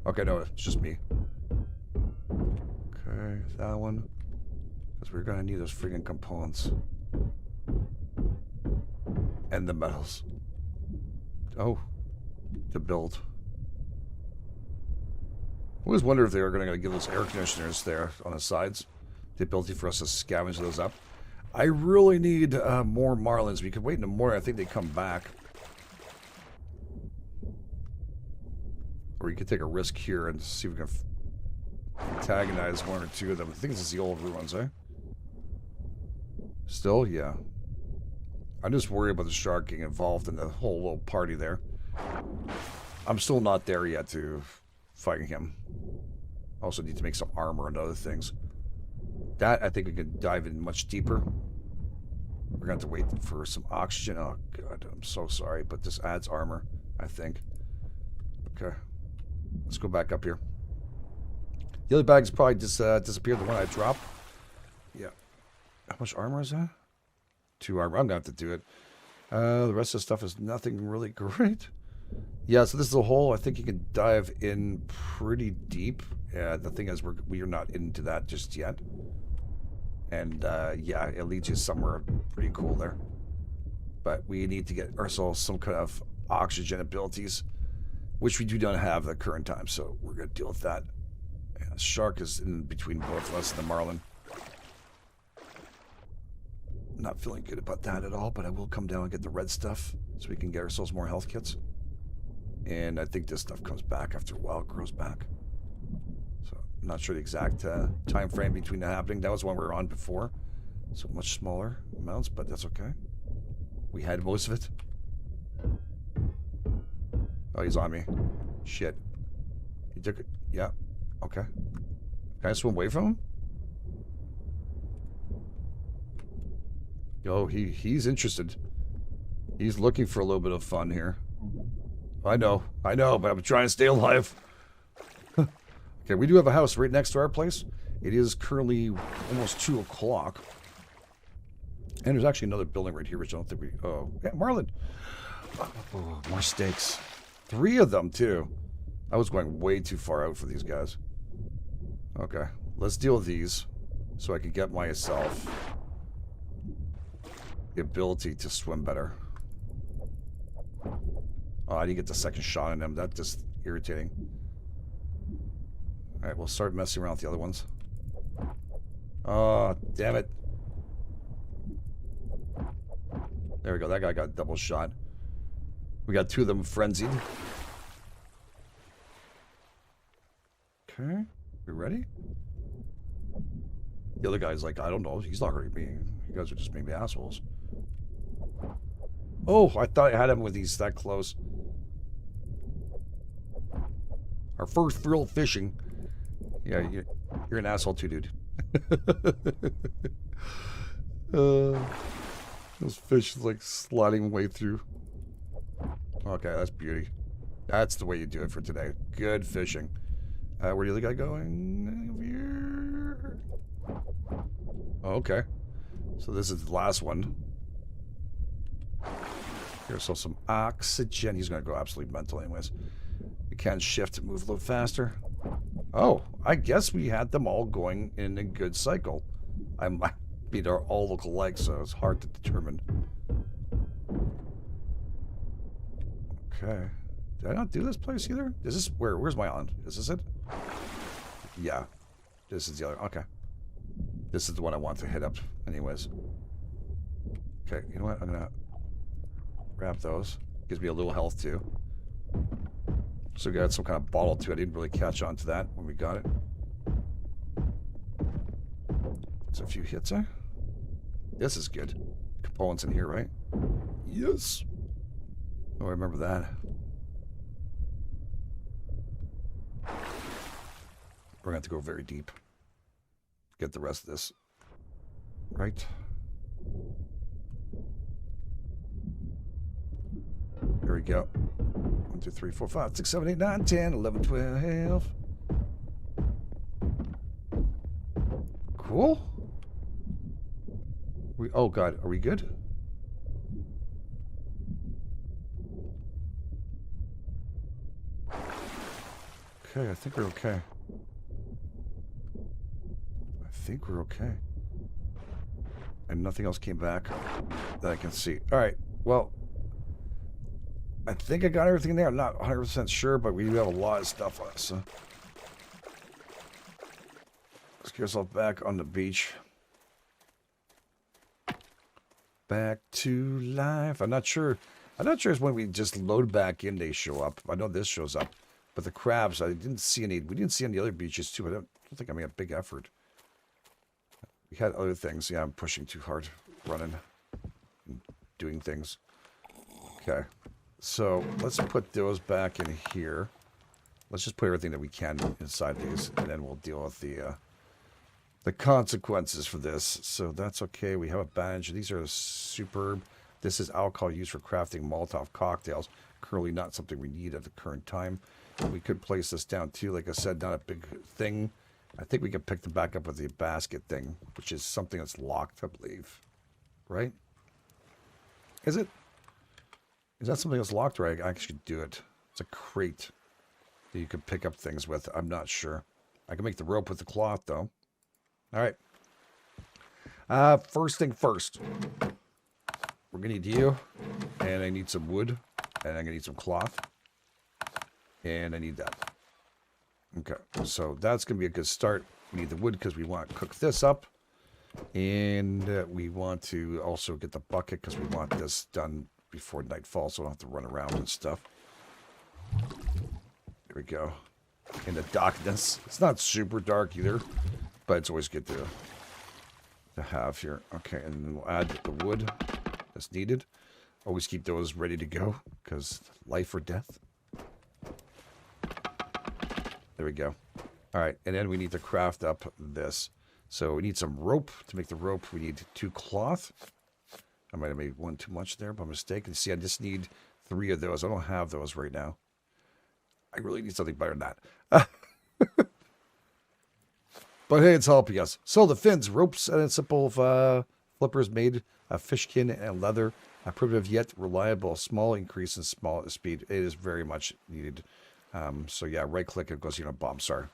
Okay, no, it's just me. Okay, that one. Because we're going to need those freaking components. And the metals. Oh. To build. I always wonder if they are going to give us air conditioners there on the sides. The ability for us to scavenge those up. I really need more marlins. We could wait in the morning. I think they come back. Or you could take a risk here and see if we can antagonize 1 or 2 of them. I think this is the old ruins, eh? Still, yeah. I'm just worried about the shark getting involved in the whole little party there. I'm still not there yet to fighting him. Also need to make some armor and other things. That, I think we can dive in much deeper. We're going to have to wait for some oxygen. Oh, God, I'm so sorry, but this adds armor, I think. Okay. Let's go back up here. The other bag's probably just disappeared, the one I dropped. Yeah. How much armor is that? 2 armor. I'm going to have to do it. The rest of the stuff is nothing really great. Yeah, so this is a hole. I think you can dive in pretty deep. Yeah, the thing is, we are not into that just yet. And, yeah, it leads you somewhere pretty cool there. But we need to get ourselves some kind of oxygen abilities. which we do not have at the current time, so we're going to deal with that. Yeah, shark is in between both of us and the marlin. Not feeling good about that at all, but I will come down and get the red stuff so we can get ourselves more health kits. And I think this stuff comes back after a while, it grows back. So I'm not sure the exact time frame between that happening. That was one we were on before, so much smaller amounts, but that's okay. We had most of it. Oh, he's on me. Shit. He took it. Yeah. Okay. Can I swim away from him? Oh, he's interested. He's looking for a little bit of fun here. I know, but I'm trying to stay alive. Okay, we do have a house right next to our place. It is currently almost 2 o'clock. And there's actually another building right here, which I don't think we... Oh, yeah, marlin. Oh, more steaks. 3 of them, too. I was going way too far out for these guys. Okay, let's deal with these so I can get myself the ability to swim better. Oh, I didn't get the second shot on them. That's just irritating. Alright, we'll start messing around with the other ones. Oh, damn it. There we go. That guy got double shot. We got 2 of them frenzied. Okay. We ready? The other guy's like, I don't know. He's not hurting me. You guys are just maybe assholes. Oh, I thought I had him with these that close. Our first real fishing. Yeah, you're an asshole too, dude. Those fish like sliding way through. Okay, that's beauty. That's the way you do it for today. Good fishing. Where the other guy going? Over here. Oh, okay. So this is the last one. Here's some oxygen. He's going to go absolutely mental anyways. We can shift to move a little faster. Oh, I guess we had them all going in a good cycle. I might be they all look alike, so it's hard to determine. Okay. Did I not do this place either? Is this where's my island? Is this it? Yeah. This is the other. Okay. This is the one I want to hit up anyways. Okay, you know what? I'm gonna grab those. Gives me a little health too. So we got some kind of bottle too. I didn't really catch on to that when we got it. There's a few hits there. This is good. Components in here, right? Yes. Oh, I remember that. We're going to have to go very deep. Get the rest of this. Right? There we go. 1, 2, 3, 4, 5, 6, 7, 8, 9, 10, 11, 12. Cool. Oh, God. Are we good? Okay, I think we're okay. I think we're okay. And nothing else came back that I can see. All right. Well, I think I got everything there. I'm not 100% sure, but we do have a lot of stuff on us. So let's get ourselves back on the beach. Back to life. I'm not sure if when we just load back in they show up. I know this shows up. But the crabs, I didn't see any. We didn't see any other beaches too. I don't think I made a big effort. We had other things. Yeah, I'm pushing too hard. Running. And doing things. Okay. So let's put those back in here. Let's just put everything that we can inside these. And then we'll deal with the consequences for this. So that's okay. We have a badge. These are superb. This is alcohol used for crafting Molotov cocktails. Currently not something we need at the current time. We could place this down too. Like I said, not a big thing. I think we can pick them back up with the basket thing, which is something that's locked, I believe. Right? Is it? Is that something that's locked, or I actually do it? It's a crate that you can pick up things with. I'm not sure. I can make the rope with the cloth, though. All right. First thing first. We're going to need you, and I need some wood, and I'm going to need some cloth. And I need that. Okay, so that's going to be a good start. We need the wood because we want to cook this up. And we want to also get the bucket because we want this done before nightfall so I don't have to run around and stuff. There we go. In the darkness. It's not super dark either, but it's always good to have here. Okay, and then we'll add the wood that's needed. Always keep those ready to go because life or death. There we go. All right, and then we need to craft up this. So we need some rope. To make the rope, we need 2 cloth. I might have made one too much there by mistake. And see, I just need 3 of those. I don't have those right now. I really need something better than that. But hey, it's helping us. So the fins, ropes, and simple flippers made of fishkin and leather. A primitive yet reliable. Small increase in speed. It is very much needed. So yeah, right click, it goes, bomb. Sorry.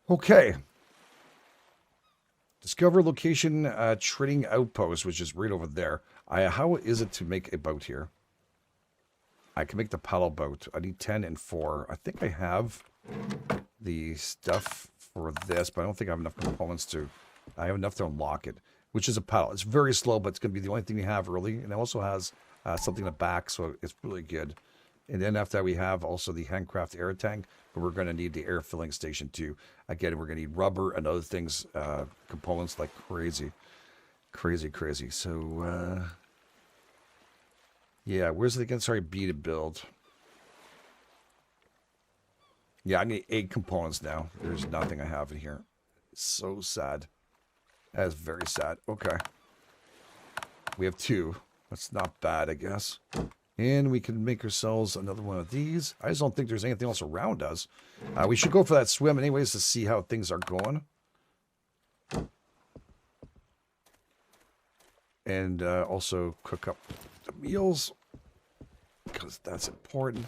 Okay. Discover location trading outpost, which is right over there. How is it to make a boat here? I can make the paddle boat. I need 10 and 4. I think I have the stuff for this, but I don't think I have enough components to... I have enough to unlock it, which is a paddle. It's very slow, but it's going to be the only thing we have early. And it also has something in the back, so it's really good. And then after that, we have also the handcraft air tank, but we're going to need the air filling station too. Again, we're going to need rubber and other things, components like crazy. Crazy. So, yeah, where's it again? Sorry, B to build. Yeah, I need 8 components now. There's nothing I have in here. It's so sad. That is very sad. Okay. We have 2. That's not bad, I guess. And we can make ourselves another one of these. I just don't think there's anything else around us. We should go for that swim anyways to see how things are going. And also cook up the meals, because that's important.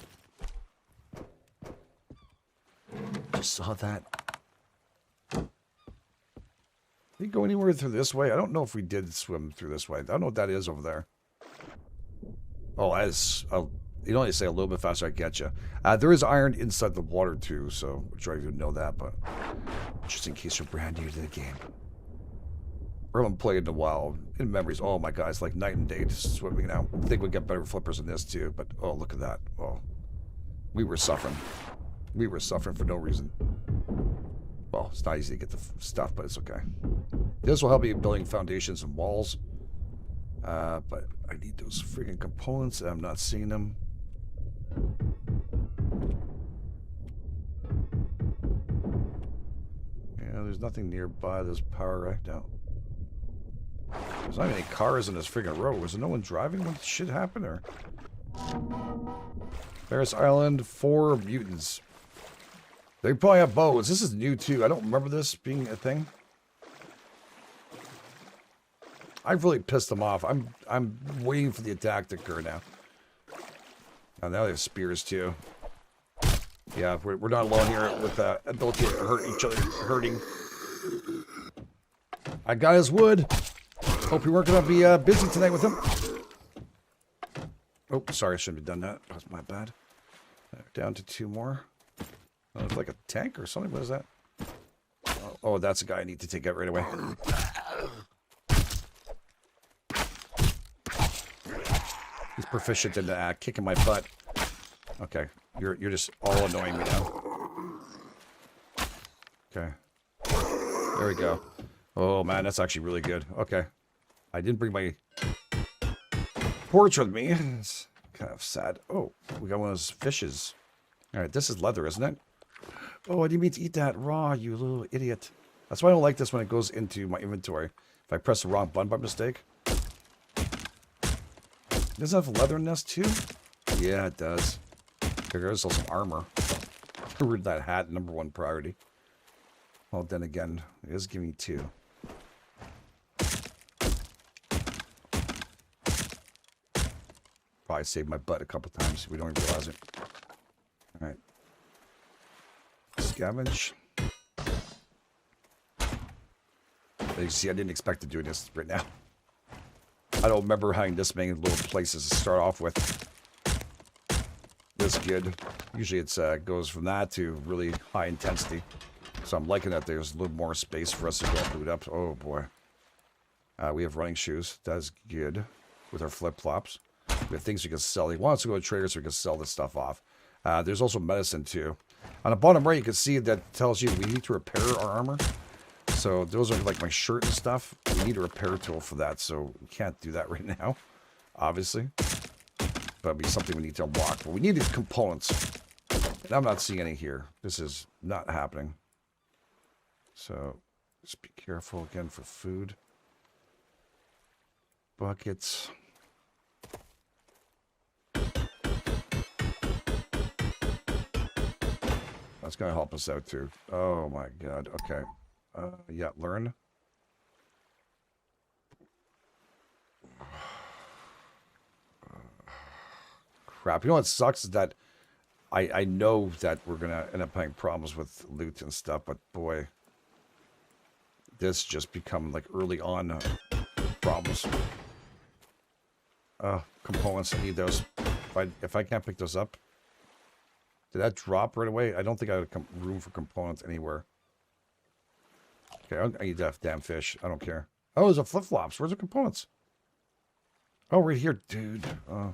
Just saw that. Did we go anywhere through this way? I don't know if we did swim through this way. I don't know what that is over there. Oh, you know, you say a little bit faster, I get you. There is iron inside the water too, so I'm sure you didn't know that, but just in case you're brand new to the game. I haven't played in a while. In memories, oh my god, it's like night and day swimming now. I think we get better flippers than this too, but oh, look at that. Oh, we were suffering. We were suffering for no reason. Well, it's not easy to get the stuff, but it's okay. This will help me building foundations and walls. But I need those freaking components, and I'm not seeing them. Yeah, there's nothing nearby. There's power right now. There's not any cars in this freaking road. Was there no one driving when shit happened, or? Ferris Island, 4 mutants. They probably have bows. This is new too. I don't remember this being a thing. I've really pissed them off. I'm waiting for the attack to occur now. Oh, now they have spears too. Yeah, we're not alone here with ability to hurt each other, hurting. I got his wood. Hope we weren't going to be busy tonight with him. Oh, sorry, I shouldn't have done that. That's my bad. Down to 2 more. Oh, it's like a tank or something. What is that? Oh, that's a guy I need to take out right away. He's proficient in kicking my butt. Okay, you're just all annoying me now. Okay, there we go. Oh man, that's actually really good. Okay, I didn't bring my torch with me. It's kind of sad. Oh, we got one of those fishes. All right, this is leather, isn't it? Oh, I didn't mean to eat that raw, you little idiot. That's why I don't like this when it goes into my inventory. If I press the wrong button by mistake. Does it have leather in this too? Yeah, it does. There's also some armor. Read that hat, #1 priority. Well, then again, it is giving me 2. Probably saved my butt a couple times. We don't even realize it. All right. Scavenge. As you see, I didn't expect to do this right now. I don't remember having this many little places to start off with. This this good. Usually it's goes from that to really high intensity. So I'm liking that there's a little more space for us to go boot up. Oh boy. We have running shoes. That's good. With our flip-flops. We have things we can sell. He wants to go to traders so we can sell this stuff off. There's also medicine too. On the bottom right, you can see that tells you we need to repair our armor. So those are like my shirt and stuff. We need a repair tool for that, so we can't do that right now, obviously. But it'll be something we need to unlock. But we need these components. And I'm not seeing any here. This is not happening. So just be careful again for food. Buckets. That's going to help us out too. Oh my god. Okay. Yeah, learn. Crap. You know what sucks is that I know that we're going to end up having problems with loot and stuff, but boy, this just become like early on problems. Components, I need those. If I can't pick those up. Did that drop right away? I don't think I have room for components anywhere. Okay, I need that damn fish. I don't care. Oh, there's a flip-flops. Where's the components? Oh, right here, dude. Oh,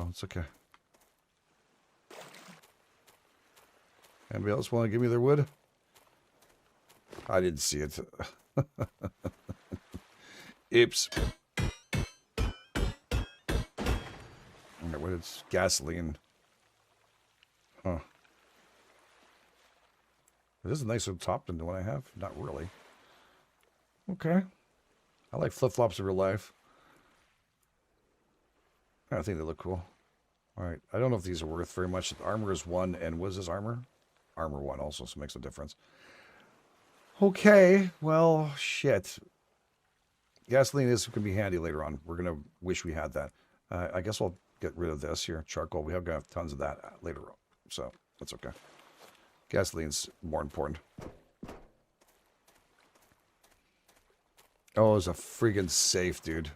it's okay. Anybody else want to give me their wood? I didn't see it. Oops. Okay, what is gasoline? Huh. This is a nicer top than the one I have. Not really. Okay. I like flip-flops in real life. I think they look cool. Alright. I don't know if these are worth very much. Armor is 1, and what is this armor? Armor 1 also, so it makes a difference. Okay. Well, shit. Gasoline is going to be handy later on. We're going to wish we had that. I guess I'll get rid of this here. Charcoal. We have going to have tons of that later on. So, that's okay. Gasoline's more important. Oh, it's a friggin' safe, dude.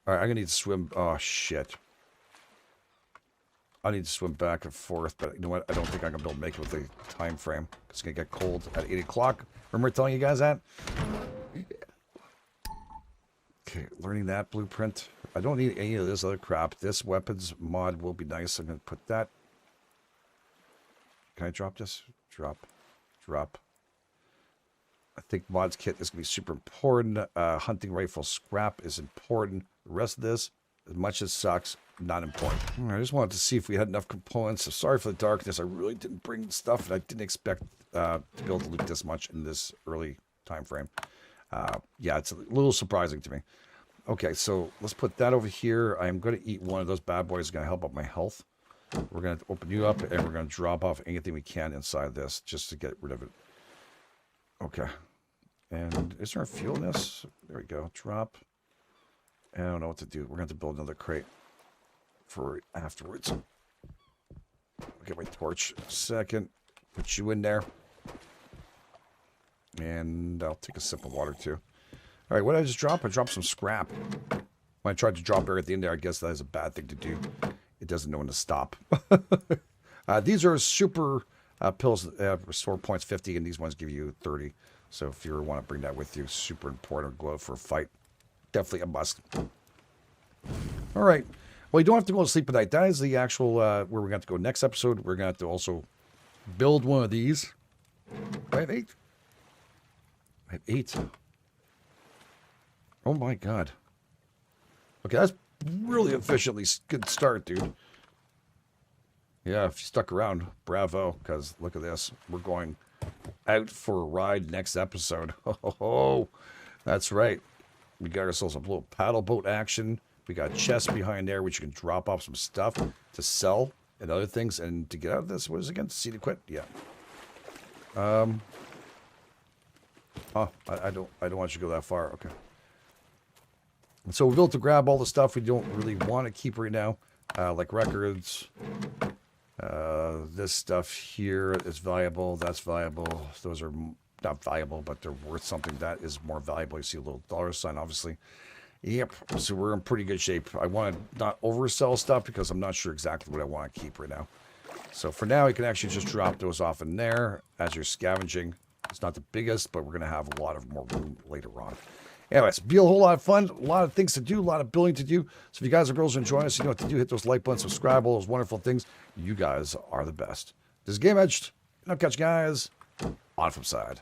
Alright, I'm gonna need to swim. Oh, shit. I need to swim back and forth, but you know what? I don't think I'm gonna be able to make it with the time frame. It's gonna get cold at 8 o'clock. Remember telling you guys that? Okay, learning that blueprint. I don't need any of this other crap. This weapons mod will be nice. I'm gonna put that. Can I drop this? Drop. I think mods kit is going to be super important. Hunting rifle scrap is important. The rest of this, as much as it sucks, not important. I just wanted to see if we had enough components. So sorry for the darkness. I really didn't bring stuff, and I didn't expect to be able to loot this much in this early time frame. Yeah, it's a little surprising to me. Okay, so let's put that over here. I'm going to eat one of those bad boys. It's going to help out my health. We're going to open you up, and we're going to drop off anything we can inside this just to get rid of it. Okay. And is there a fuel in this? There we go. Drop. I don't know what to do. We're going to have to build another crate for afterwards. I'll get my torch in a second. Put you in there. And I'll take a sip of water, too. All right, what did I just drop? I dropped some scrap. When I tried to drop air at the end there, I guess that is a bad thing to do. It doesn't know when to stop. These are super pills. Restore points 50, and these ones give you 30. So if you want to bring that with you, super important. Go out for a fight. Definitely a must. All right. Well, you don't have to go to sleep at night. That is the actual where we're going to have to go next episode. We're going to have to also build one of these. I have 8. I have 8. Oh my god. Okay, that's really efficiently good start, dude. Yeah, if you stuck around, bravo, because look at this. We're going out for a ride next episode. Oh, that's right. We got ourselves a little paddle boat action. We got a chest behind there, which you can drop off some stuff to sell and other things. And to get out of this, what is it again? See to quit? Yeah. I don't want you to go that far. Okay. So we're able to grab all the stuff we don't really want to keep right now, like records. This stuff here is valuable. That's valuable. Those are not valuable, but they're worth something. That is more valuable. You see a little dollar sign, obviously. Yep, so we're in pretty good shape. I want to not oversell stuff because I'm not sure exactly what I want to keep right now. So for now, you can actually just drop those off in there as you're scavenging. It's not the biggest, but we're going to have a lot of more room later on. Anyways, be a whole lot of fun, a lot of things to do, a lot of building to do. So if you guys and girls are enjoying us, you know what to do. Hit those like buttons, subscribe, all those wonderful things. You guys are the best. This is GameEdged, and I'll catch you guys on the flip side.